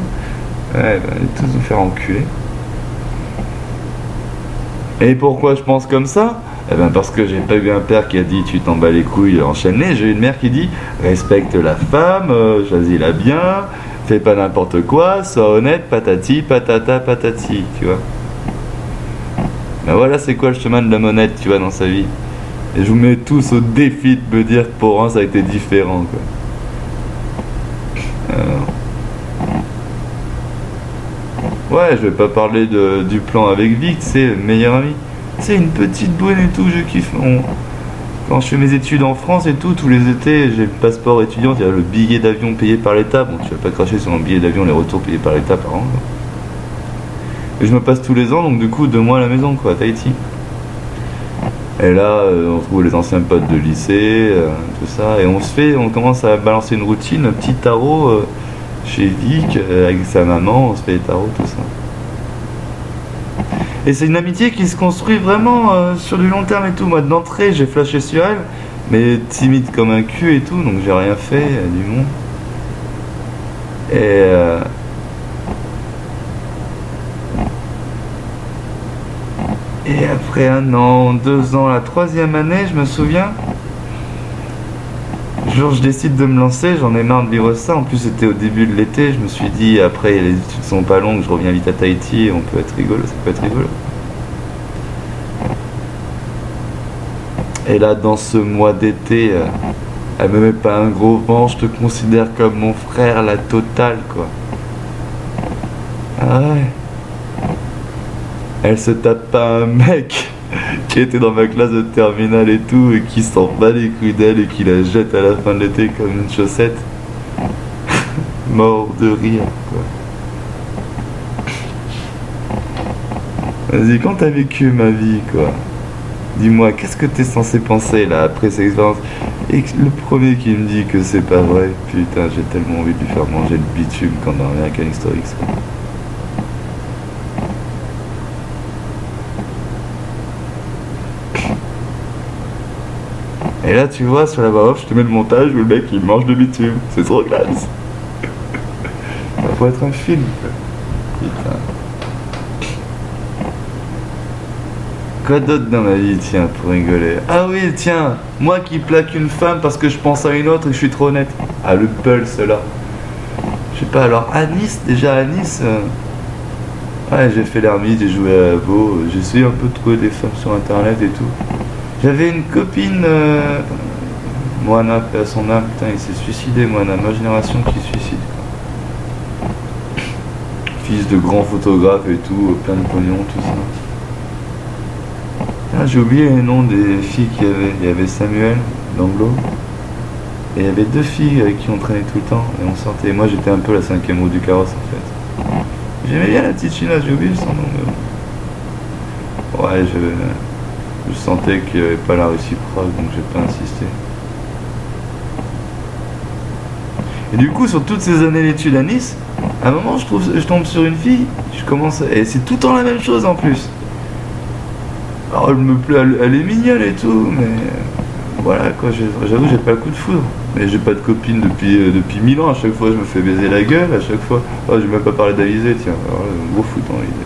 Ouais, ils tous nous faire enculer. Et pourquoi je pense comme ça? Eh ben parce que j'ai pas eu un père qui a dit tu t'en bats les couilles, enchaîne-les. J'ai eu une mère qui dit respecte la femme, choisis-la bien, fais pas n'importe quoi, sois honnête, patati, patata, patati, tu vois. Ben voilà c'est quoi le chemin de l'homme honnête, tu vois, dans sa vie. Et je vous mets tous au défi de me dire que pour un ça a été différent, quoi. Ouais, je vais pas parler du plan avec Vic, c'est meilleur ami. C'est une petite boune et tout, je kiffe. Quand je fais mes études en France et tout, tous les étés, j'ai le passeport étudiant, il y a le billet d'avion payé par l'État. Bon, tu vas pas cracher sur un billet d'avion, les retours payés par l'État par an. Et je me passe tous les ans, donc du coup, 2 mois à la maison, quoi, à Tahiti. Et là, on trouve les anciens potes de lycée, tout ça, et on commence à balancer une routine, un petit tarot chez Vic, avec sa maman, on se fait les tarots, tout ça. Et c'est une amitié qui se construit vraiment sur du long terme et tout. Moi, d'entrée, j'ai flashé sur elle, mais timide comme un cul et tout, donc j'ai rien fait du monde. Et après 1 an, 2 ans, la 3e année, je me souviens, jour je décide de me lancer, j'en ai marre de vivre ça. En plus c'était au début de l'été, je me suis dit après les études sont pas longues, je reviens vite à Tahiti et on peut être rigolo, ça peut être rigolo. Et là dans ce mois d'été, elle me met pas un gros vent, je te considère comme mon frère, la totale quoi. Ah ouais. Elle se tape pas un mec qui était dans ma classe de terminale et tout, et qui s'en bat les couilles d'elle et qui la jette à la fin de l'été comme une chaussette. Mort de rire, quoi. Vas-y, quand t'as vécu ma vie, quoi, dis-moi, qu'est-ce que t'es censé penser, là, après cette expérience? Et le premier qui me dit que c'est pas vrai, putain, j'ai tellement envie de lui faire manger le bitume quand on revient avec un X. Et là, tu vois, sur la voix off, je te mets le montage où le mec il mange le bitume. C'est trop classe. Ça pourrait être un film, quoi. Putain. Quoi d'autre dans ma vie, tiens, pour rigoler? Ah oui, tiens, moi qui plaque une femme parce que je pense à une autre et que je suis trop honnête. Ah, le pulse, là. Je sais pas, alors, à Nice, ouais, j'ai fait l'ermite, j'ai joué à Beau, j'ai essayé un peu de trouver des femmes sur internet et tout. J'avais une copine, Moana, paix à son âme, putain, il s'est suicidé, Moana, ma génération qui se suicide. Fils de grand photographe et tout, plein de pognon, tout ça. Ah, j'ai oublié les noms des filles qu'il y avait. Il y avait Samuel, d'Anglo, et il y avait 2 filles avec qui on traînait tout le temps, et on sortait. Moi j'étais un peu la 5e roue du carrosse en fait. J'aimais bien la petite chinoise, j'ai oublié son nom, mais bon. Ouais, je sentais qu'il n'y avait pas la réciproque, donc j'ai pas insisté. Et du coup, sur toutes ces années d'études à Nice, à un moment, je tombe sur une fille, et c'est tout le temps la même chose en plus. Alors, elle me plaît, elle est mignonne et tout, mais voilà quoi, j'avoue, j'ai pas le coup de foudre. Mais j'ai pas de copine depuis 1000 ans, à chaque fois je me fais baiser la gueule, à chaque fois. Oh, j'ai même pas parlé d'Alizé, tiens, alors là, gros foot en Alizé.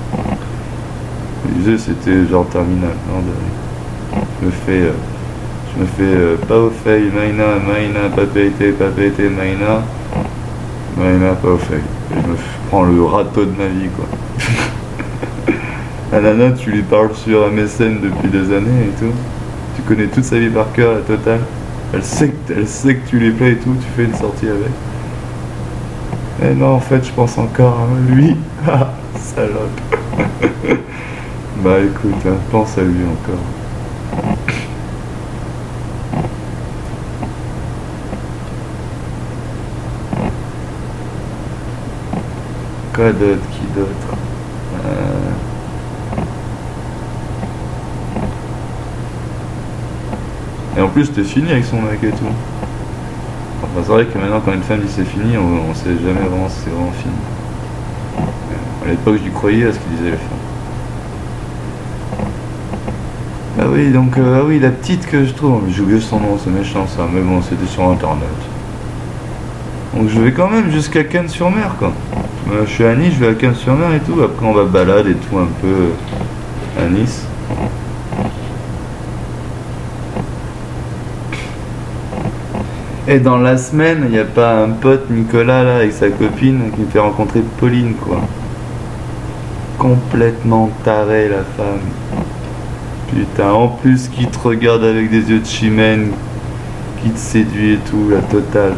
Alizé, c'était genre terminal, non, je me fais pas au fail, Maïna, papéité, Maïna, pas au fail. Et je me prends le râteau de ma vie, quoi. La nana, tu lui parles sur MSN depuis des années et tout. Tu connais toute sa vie par cœur, la totale. Elle sait que tu lui plais et tout, tu fais une sortie avec. Et non, en fait, je pense encore à lui. Ah, salope. Bah écoute, hein, pense à lui encore. Quoi d'autre? Qui d'autre? Et en plus, c'était fini avec son mec et tout. Enfin, c'est vrai que maintenant, quand une femme dit c'est fini, on sait jamais vraiment si c'est vraiment fini. À l'époque, je lui croyais à ce qu'il disait les femmes. Ah oui, donc, ah oui, la petite que je trouve, j'ai oublié son nom, c'est méchant ça, mais bon, c'était sur internet. Donc je vais quand même jusqu'à Cannes-sur-Mer, quoi. Je suis à Nice, je vais à Cannes-sur-Mer et tout, après on va balade et tout un peu à Nice. Et dans la semaine, il n'y a pas un pote, Nicolas, là, avec sa copine, qui me fait rencontrer Pauline, quoi. Complètement tarée, la femme. Putain, en plus, qui te regarde avec des yeux de chimène, qui te séduit et tout, la totale.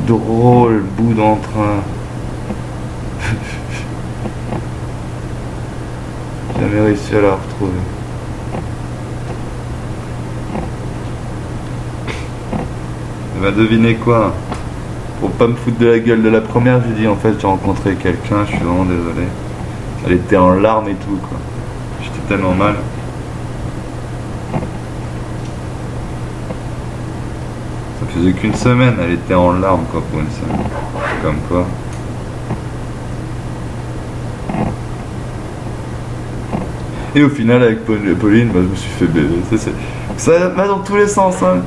Drôle, bout d'entrain. Jamais réussi à la retrouver. Va deviner quoi? Pour pas me foutre de la gueule de la première, j'ai dit en fait j'ai rencontré quelqu'un, je suis vraiment désolé. Elle était en larmes et tout, quoi. J'étais tellement mal. Ça faisait qu'une semaine, elle était en larmes, quoi, pour une semaine. Comme quoi. Et au final, avec Pauline, bah, je me suis fait baiser. Ça va dans tous les sens, hein.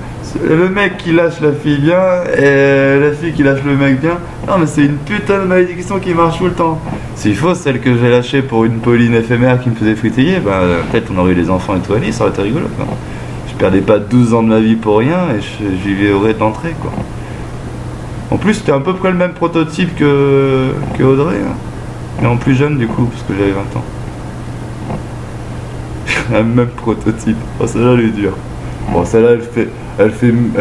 Le mec qui lâche la fille bien et la fille qui lâche le mec bien. Non mais c'est une putain de malédiction qui marche tout le temps. S'il faut, celle que j'ai lâchée pour une Pauline éphémère qui me faisait fritiller, bah peut-être on aurait eu les enfants et tout, Annie, ça aurait été rigolo quoi. Je perdais pas 12 ans de ma vie pour rien et j'y vivrais d'entrée quoi. En plus c'était à peu près le même prototype que Audrey, hein. Mais en plus jeune du coup, parce que j'avais 20 ans. Le même prototype. Oh celle-là elle est dure. Bon celle-là elle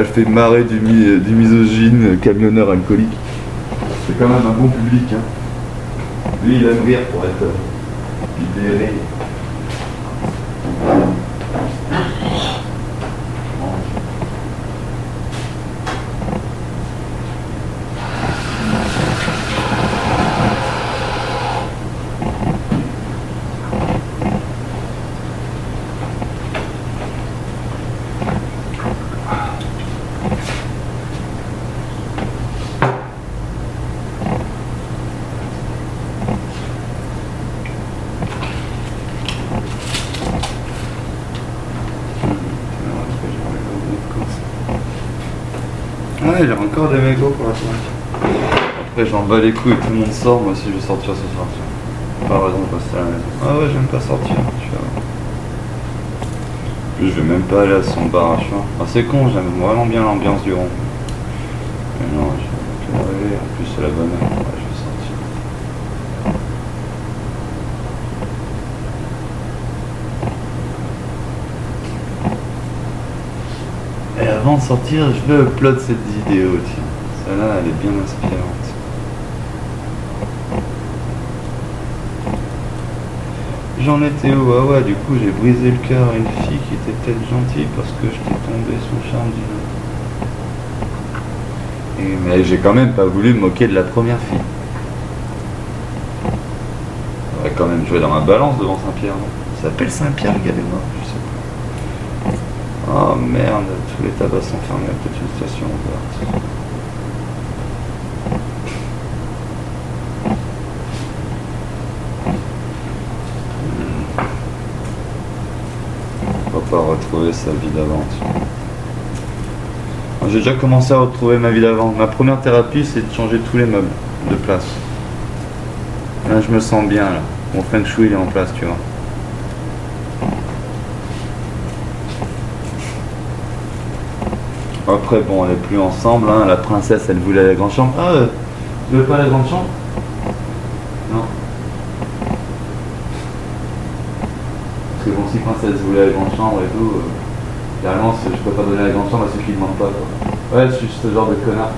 fait marrer du misogyne camionneur alcoolique. C'est quand même un bon public hein. Lui il aime rire pour être libéré. Ouais, j'ai encore des mégots pour la semaine. Après, j'en bats les couilles, tout le monde sort, moi aussi je vais sortir ce soir. Pas raison de rester à la maison. Ah ouais, j'aime pas sortir, tu vois. En plus, je vais même pas aller à son bar à chien. Enfin, c'est con, j'aime vraiment bien l'ambiance du rond. Mais non, je vais me réveiller, en plus c'est la bonne heure, ouais, je vais sortir. Et avant de sortir, je vais upload cette vidéo, tiens. Celle-là, elle est bien inspirante. J'en étais où? Ah ouais, du coup, j'ai brisé le cœur à une fille qui était peut-être gentille parce que j'étais tombé sous le charme d'une autre. Mais j'ai quand même pas voulu me moquer de la première fille. On va quand même jouer dans ma balance devant Saint-Pierre, non? Ça s'appelle Saint-Pierre, regardez-moi, je sais pas. Oh merde, tous les tabacs sont fermés, peut-être une station ouverte. On va pas retrouver sa vie d'avant. J'ai déjà commencé à retrouver ma vie d'avant. Ma première thérapie, c'est de changer tous les meubles de place. Là, je me sens bien, là. Mon feng shui, il est en place, tu vois. Après, bon, on n'est plus ensemble, hein. La princesse, elle voulait la grande chambre. Ah, tu veux pas la grande chambre? Non. Parce que bon, si princesse voulait la grande chambre et tout, carrément, je peux pas donner la grande chambre à ceux qui ne demandent pas, quoi. Ouais, je suis ce genre de connard.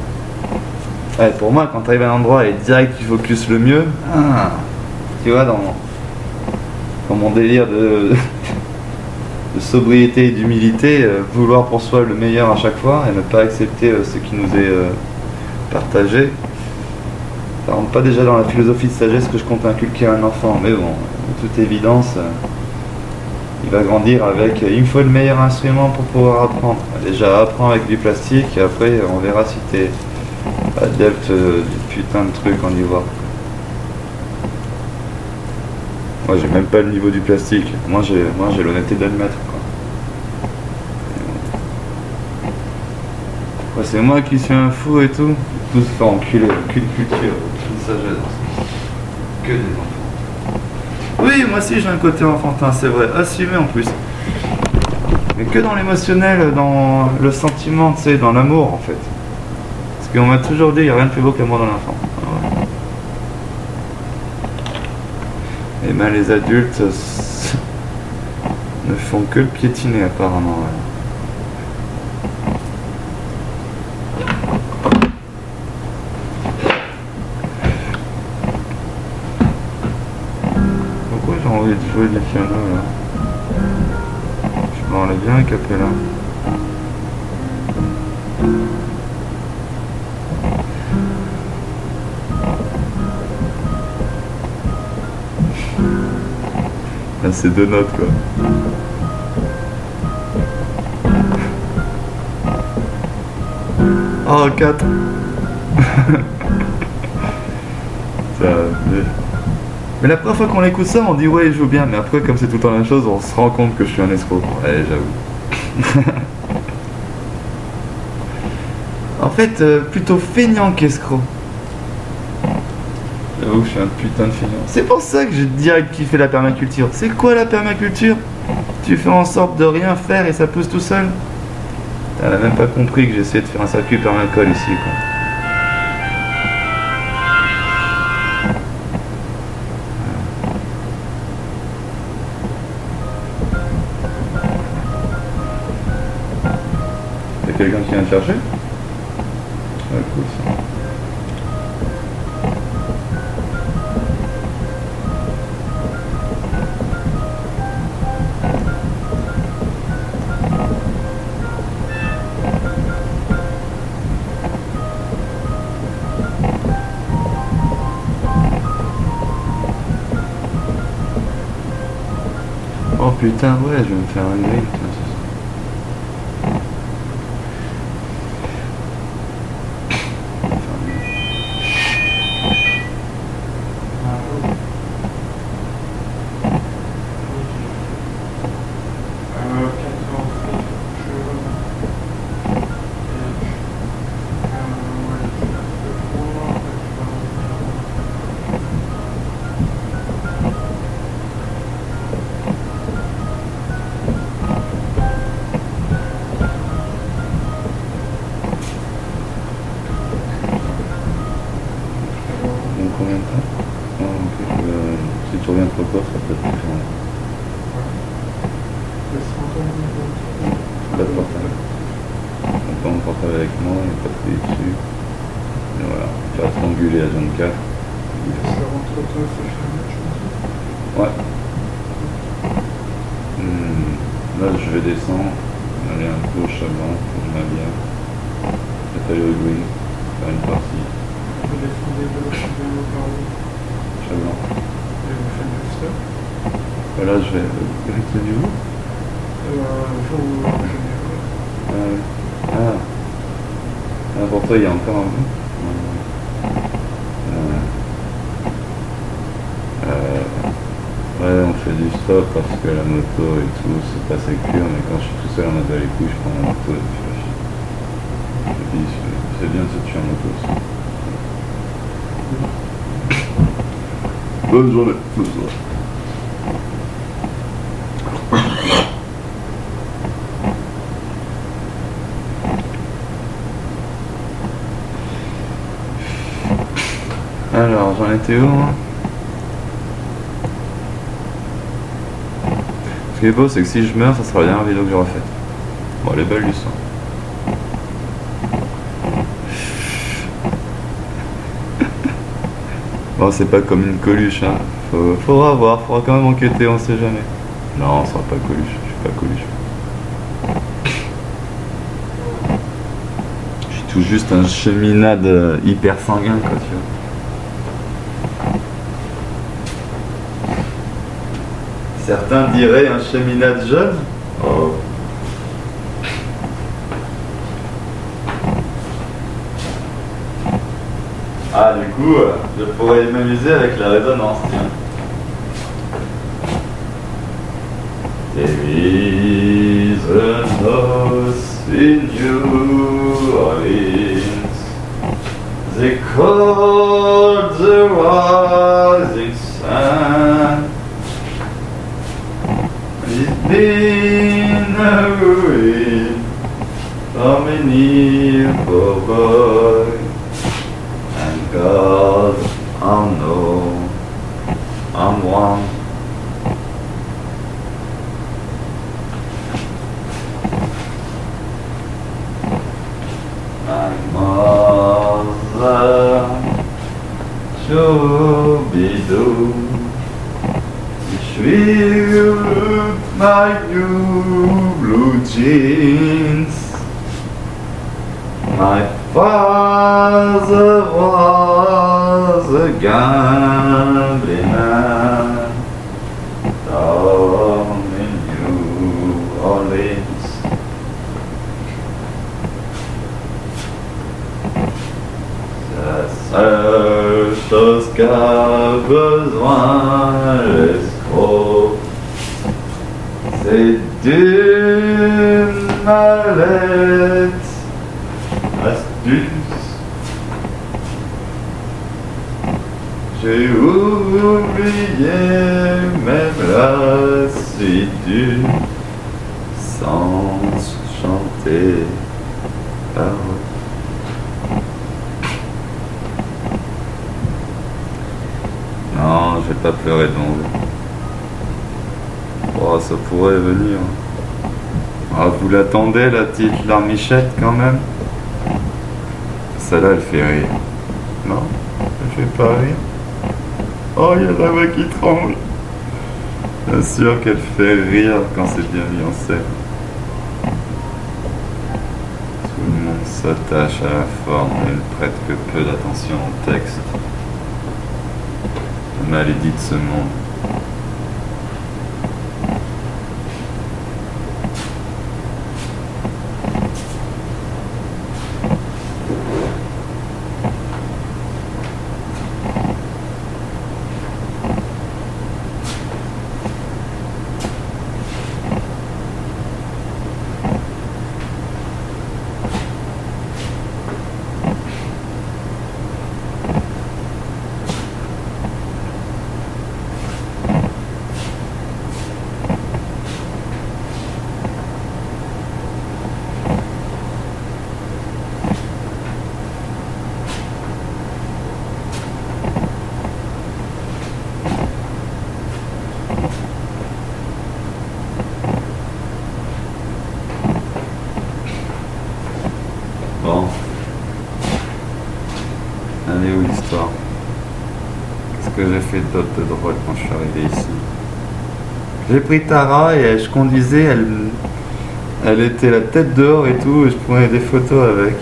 Ouais, pour moi, quand t'arrives à un endroit et direct tu focuses le mieux, tu vois, dans mon délire de sobriété et d'humilité, vouloir pour soi le meilleur à chaque fois et ne pas accepter ce qui nous est partagé, ça rentre pas déjà dans la philosophie de sagesse que je compte inculquer à un enfant, mais bon, de toute évidence, il va grandir avec il me faut le meilleur instrument pour pouvoir apprendre. Déjà apprends avec du plastique et après on verra si t'es adepte du putain de truc en ivoire. Moi j'ai même pas le niveau du plastique, moi j'ai l'honnêteté d'admettre quoi. Ouais, c'est moi qui suis un fou et tout se fait enculer, aucune culture, aucune sagesse. Que des enfants. Oui, moi aussi j'ai un côté enfantin, c'est vrai, assumé en plus. Mais que dans l'émotionnel, dans le sentiment, tu sais, dans l'amour en fait. Parce qu'on m'a toujours dit, il n'y a rien de plus beau que l'amour d'un enfant. Et ben les adultes ne font que le piétiner apparemment. Ouais. Pourquoi j'ai envie de jouer du piano là? Je m'en ai bien capé là. Là c'est deux notes quoi. Oh 4. Mais la première fois qu'on écoute ça, on dit ouais il joue bien, mais après comme c'est tout le temps la même chose, on se rend compte que je suis un escroc. Ouais j'avoue. En fait, plutôt feignant qu'escroc. J'avoue que je suis un putain de feignant. C'est pour ça que je dirais que tu fais la permaculture. C'est quoi la permaculture? Tu fais en sorte de rien faire et ça pousse tout seul. Elle a même pas compris que j'essayais de faire un circuit permacole ici, quoi. Y'a quelqu'un qui vient te chercher? Ouais, cool ça. Oh putain, ouais, je vais me faire un grill, tiens, c'est ça. Je vais me faire un grill. Bon, combien de temps? Oh, ok. Si tu reviens trop tôt, ça peut être différent. Pas de portable. Donc pas mon portable avec moi, il n'y a pas de télé dessus. Et voilà, tu vas t'engueuler à 24. Ouais. Là je vais descendre, aller un peu au Chablan, faut que je m'habille. Peut-être aller au Green, faire une partie. Chablan. Là je vais. C'est du vous? Ah. Ah, pour toi il y a encore un bout. Ouais, on fait du stop parce que la moto et tout, c'est pas sécure, mais quand je suis tout seul en mode à les couilles, je prends la moto et puis je dis, c'est bien de se tuer en moto aussi. Bonne journée, bonne soirée. Alors, j'en étais où moi? Ce qui est beau, c'est que si je meurs, ça sera la dernière vidéo que j'aurai faite. Bon, elle est belle du sang. Bon, c'est pas comme une Coluche, hein. Faudra voir, faudra quand même enquêter, on sait jamais. Non, on sera pas Coluche, je suis pas Coluche. Je suis tout juste un cheminade hyper sanguin, quoi, tu vois. Certains diraient un cheminade jeune. Oh. Ah, du coup, je pourrais m'amuser avec la résonance, tiens. There is a house in New Orleans. They call the rising sun. It's been a ruin for many poor boy, and God, I know I'm one. My mother, Shoo-be-doo. With my new blue jeans, my father was a gambling man down in New Orleans. Sa sœur chose qu'a besoin l'escroc, c'est d'une mallette. Astuce. J'ai oublié même lassitude sans chanter parole. Non, je vais pas pleurer donc. Oh, ça pourrait venir. Ah, vous l'attendez, la petite larmichette, quand même? Celle-là, elle fait rire. Non? Elle fait pas rire? Oh, il y a la voix qui tremble. Bien sûr qu'elle fait rire quand c'est bien mis en scène. Tout le monde s'attache à la forme et ne prête que peu d'attention au texte. La maladie de ce monde. Bon. Elle est où l'histoire? Qu'est-ce que j'ai fait d'autre de drôle quand je suis arrivé ici? J'ai pris Tara et je conduisais, elle était la tête dehors et tout, et je prenais des photos avec.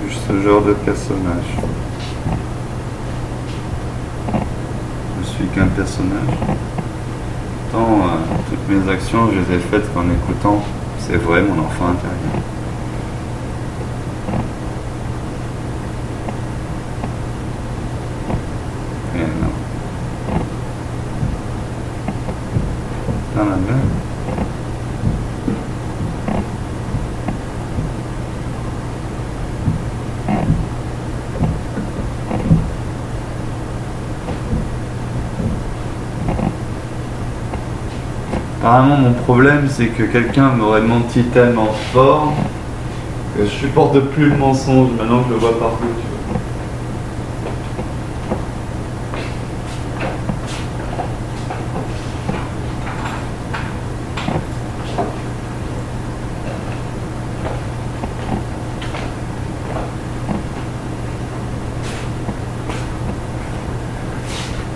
Je suis ce genre de personnage. Je suis qu'un personnage. Pourtant, toutes mes actions, je les ai faites qu'en écoutant. C'est vrai, mon enfant intérieur. Et non. Dans la même. Apparemment, mon problème, c'est que quelqu'un m'aurait menti tellement fort que je supporte plus le mensonge maintenant que je le vois partout. Tu vois.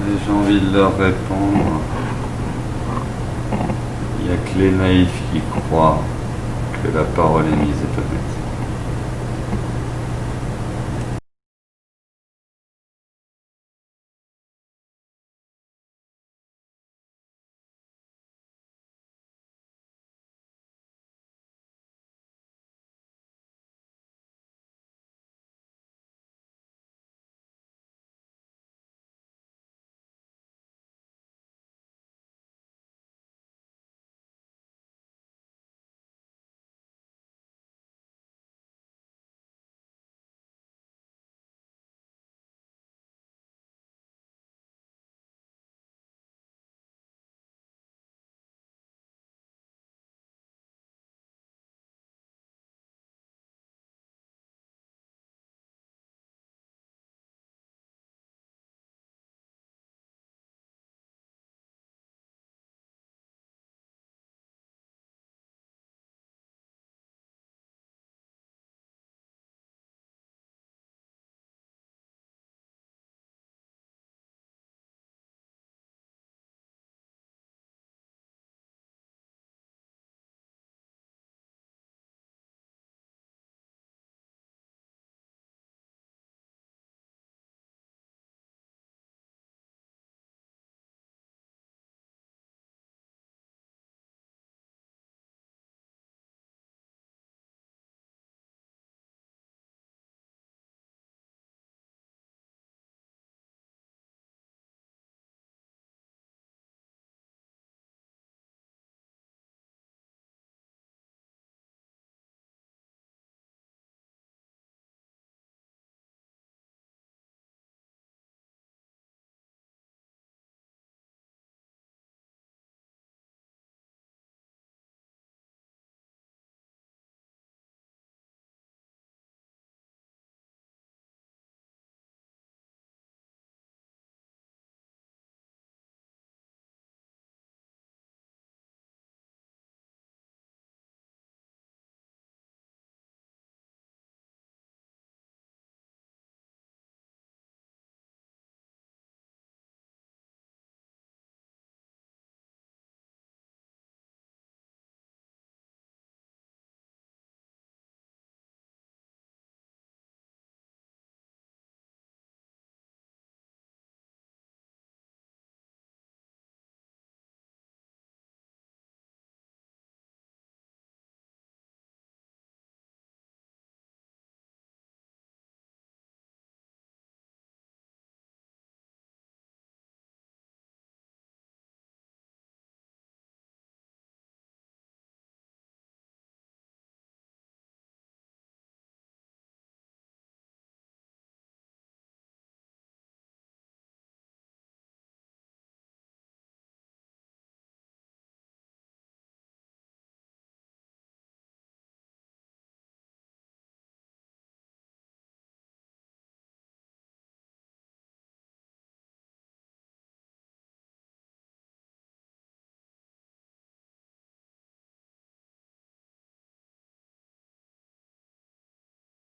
Et j'ai envie de leur répondre. Il n'y a que les naïfs qui croient que la parole est mise et pas mise.